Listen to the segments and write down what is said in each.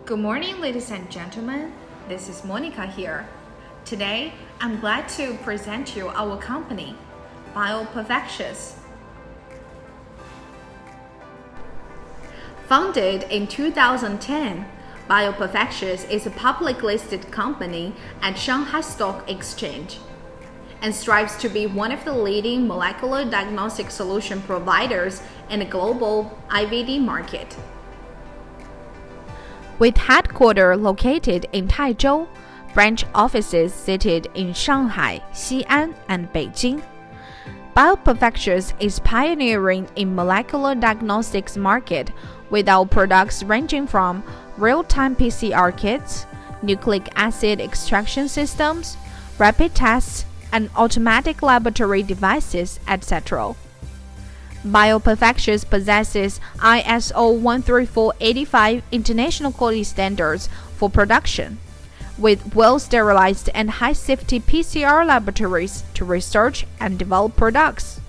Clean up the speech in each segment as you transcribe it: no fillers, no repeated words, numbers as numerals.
Good morning, ladies and gentlemen. This is Monica here. Today, I'm glad to present you our company, Bioperfectus. Founded in 2010, Bioperfectus is a public listed company at Shanghai Stock Exchange and strives to be one of the leading molecular diagnostic solution providers in the global IVD market. With headquarters located in Taizhou, branch offices seated in Shanghai, Xi'an, and Beijing, Bioperfectus is pioneering in molecular diagnostics market with our products ranging from real-time PCR kits, nucleic acid extraction systems, rapid tests, and automatic laboratory devices, etc. Bioperfectus possesses ISO 13485 international quality standards for production, with well-sterilized and high-safety PCR laboratories to research and develop products.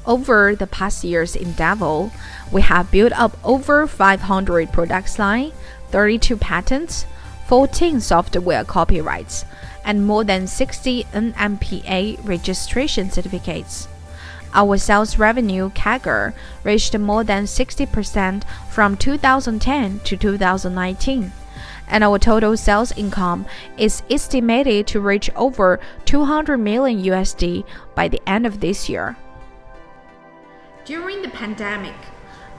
Over the past year's endeavor, we have built up over 500 product lines, 32 patents, 14 software copyrights, and more than 60 NMPA registration certificates. Our sales revenue CAGR reached more than 60% from 2010 to 2019, and our total sales income is estimated to reach over $200 million by the end of this year. During the pandemic,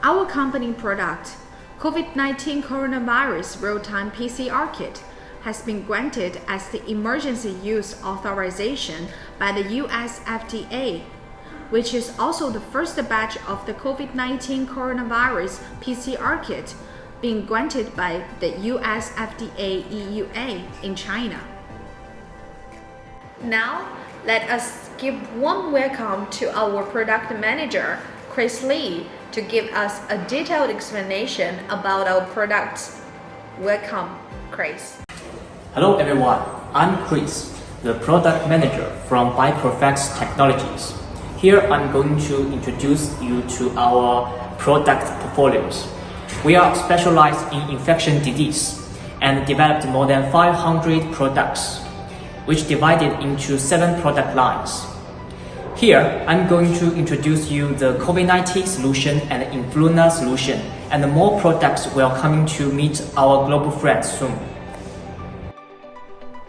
our company product, COVID-19 coronavirus real-time PCR kit, has been granted as the emergency use authorization by the US FDA, which is also the first batch of the COVID-19 coronavirus PCR kit being granted by the US FDA EUA in China. Now, let us give warm welcome to our product manager, Chris Lee, to give us a detailed explanation about our products. Welcome, Chris. Hello everyone, I'm Chris, the product manager from Bioperfectus Technologies. Here I'm going to introduce you to our product portfolios. We are specialized in infection disease and developed more than 500 products, which divided into 7 product lines. Here, I'm going to introduce you the COVID-19 solution and influenza solution, and more products will coming to meet our global friends soon.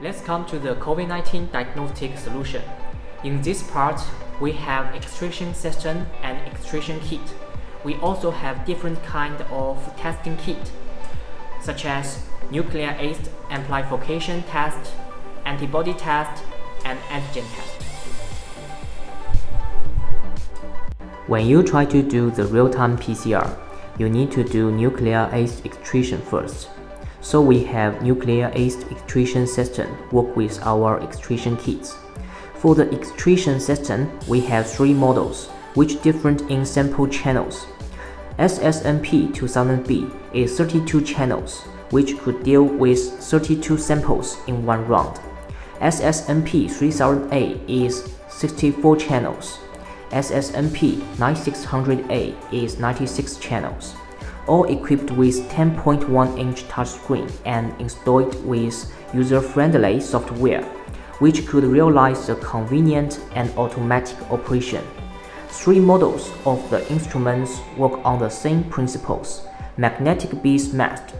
Let's come to the COVID-19 diagnostic solution. In this part, we have extraction system and extraction kit. We also have different kind of testing kit, such as nucleic acid amplification test, antibody test, and antigen test. When you try to do the real-time PCR, you need to do nucleic acid extraction first. So we have nucleic acid extraction system work with our extraction kits. For the extraction system, we have 3 models, which different in sample channels. SSMP 2000B is 32 channels, which could deal with 32 samples in one round. SSMP 3000A is 64 channels. SSMP 9600A is 96 channels, all equipped with 10.1-inch touchscreen and installed with user-friendly software, which could realize a convenient and automatic operation. 3 models of the instruments work on the same principles. Magnetic bead mask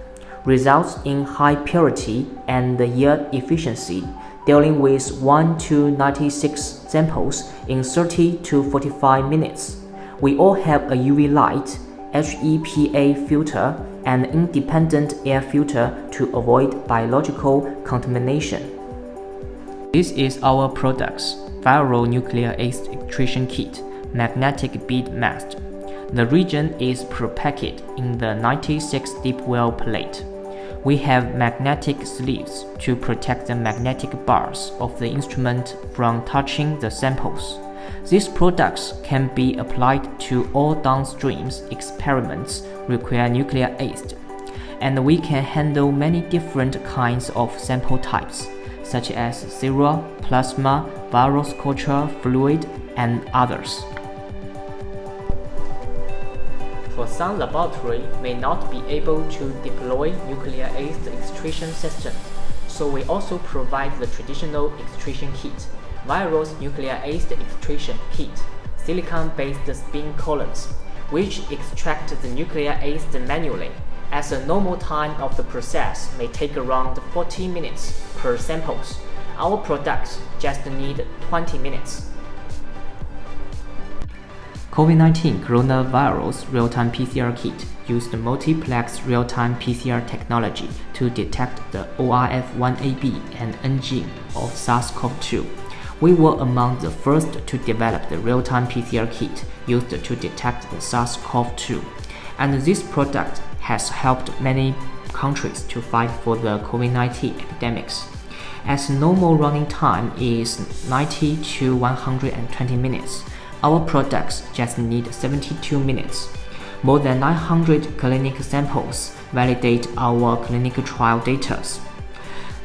results in high purity and yield efficiency, dealing with 1 to 96 samples in 30 to 45 minutes. We all have a UV light, HEPA filter, and independent air filter to avoid biological contamination. This is our products, viral nucleic acid extraction kit, magnetic bead mask. The region is prepackaged in the 96 deep well plate. We have magnetic sleeves to protect the magnetic bars of the instrument from touching the samples. These products can be applied to all downstream experiments require nucleic acid, and we can handle many different kinds of sample types, such as serum, plasma, virus culture, fluid, and others. for some laboratory may not be able to deploy nuclear-acid extraction systems, so we also provide the traditional extraction kit, virus nuclear-acid extraction kit, silicon-based spin columns, which extract the nucleic acid manually, as the normal time of the process may take around 40 minutes per samples. Our products just need 20 minutes. COVID-19 coronavirus real-time PCR kit used multiplex real-time PCR technology to detect the ORF1ab and N gene of SARS-CoV-2. We were among the first to develop the real-time PCR kit used to detect the SARS-CoV-2, and this product has helped many countries to fight for the COVID-19 epidemics. As normal running time is 90 to 120 minutes, our products just need 72 minutes. More than 900 clinical samples validate our clinical trial data.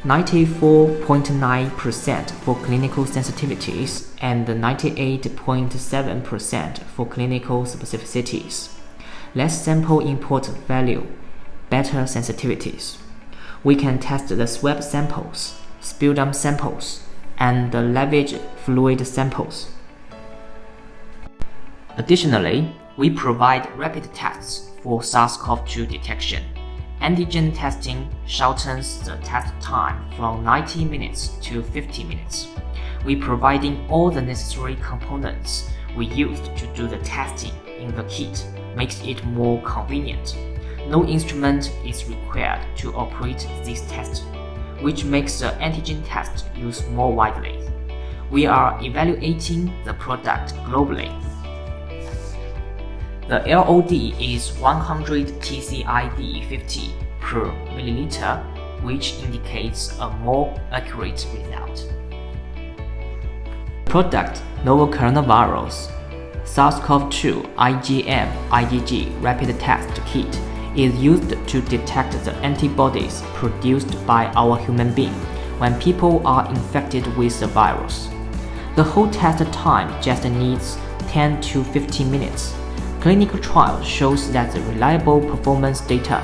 94.9% for clinical sensitivities and 98.7% for clinical specificities. Less sample input value, better sensitivities. We can test the swab samples, sputum samples, and the lavage fluid samples. Additionally, we provide rapid tests for SARS-CoV-2 detection. Antigen testing shortens the test time from 90 minutes to 50 minutes. We providing all the necessary components we used to do the testing in the kit makes it more convenient. No instrument is required to operate this test, which makes the antigen test used more widely. We are evaluating the product globally. The LOD is 100 TCID50 per milliliter, which indicates a more accurate result. Product novel coronavirus SARS-CoV-2 IgM-IgG rapid test kit is used to detect the antibodies produced by our human being when people are infected with the virus. The whole test time just needs 10 to 15 minutes. Clinical trial shows that the reliable performance data.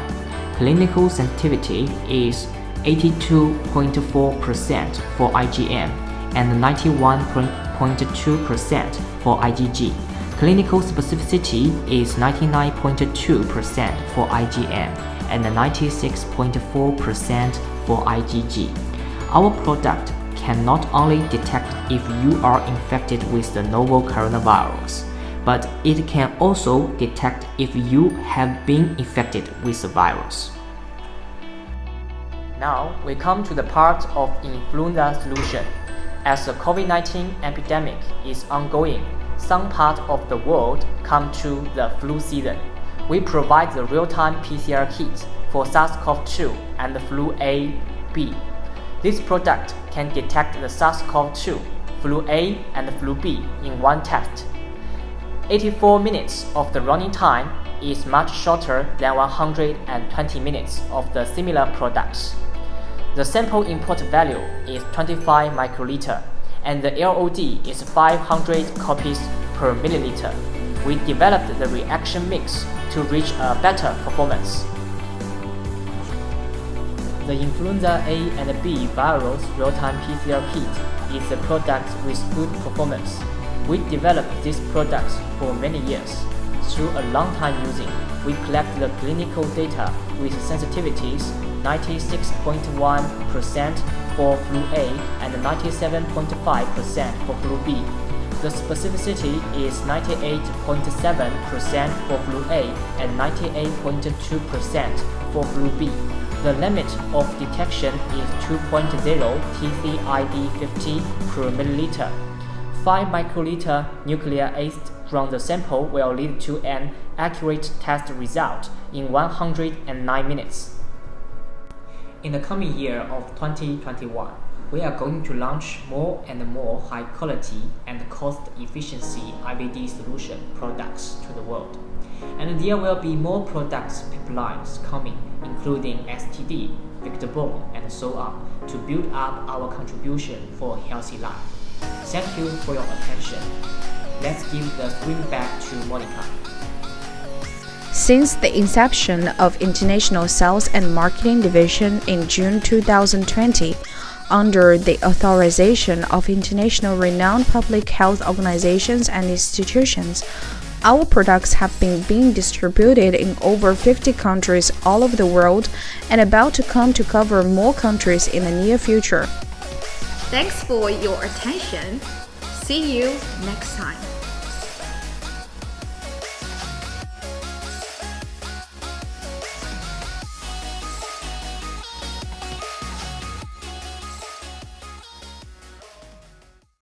Clinical sensitivity is 82.4% for IgM and 91.2% for IgG. Clinical specificity is 99.2% for IgM and 96.4% for IgG. Our product can not only detect if you are infected with the novel coronavirus, but it can also detect if you have been infected with the virus. Now we come to the part of influenza solution. As the COVID-19 epidemic is ongoing, some part of the world come to the flu season. We provide the real-time PCR kit for SARS-CoV-2 and the flu A, B. This product can detect the SARS-CoV-2, flu A, and flu B in one test. 84 minutes of the running time is much shorter than 120 minutes of the similar products. The sample input value is 25 microliter, and the LOD is 500 copies per milliliter. We developed the reaction mix to reach a better performance. The influenza A and B virus real-time PCR kit is a product with good performance. We developed these products for many years. Through a long time using, we collect the clinical data with sensitivities 96.1% for flu A and 97.5% for flu B. The specificity is 98.7% for flu A and 98.2% for flu B. The limit of detection is 2.0 TCID50 per milliliter. 5 microliter nucleic acid from the sample will lead to an accurate test result in 109 minutes. In the coming year of 2021, we are going to launch more and more high quality and cost efficiency IVD solution products to the world. And there will be more products pipelines coming, including STD, vector-borne, and so on, to build up our contribution for a healthy life. Thank you for your attention. Let's give the screen back to Monica. Since the inception of International Sales and Marketing Division in June 2020, under the authorization of international renowned public health organizations and institutions, our products have been being distributed in over 50 countries all over the world and about to come to cover more countries in the near future. Thanks for your attention. See you next time.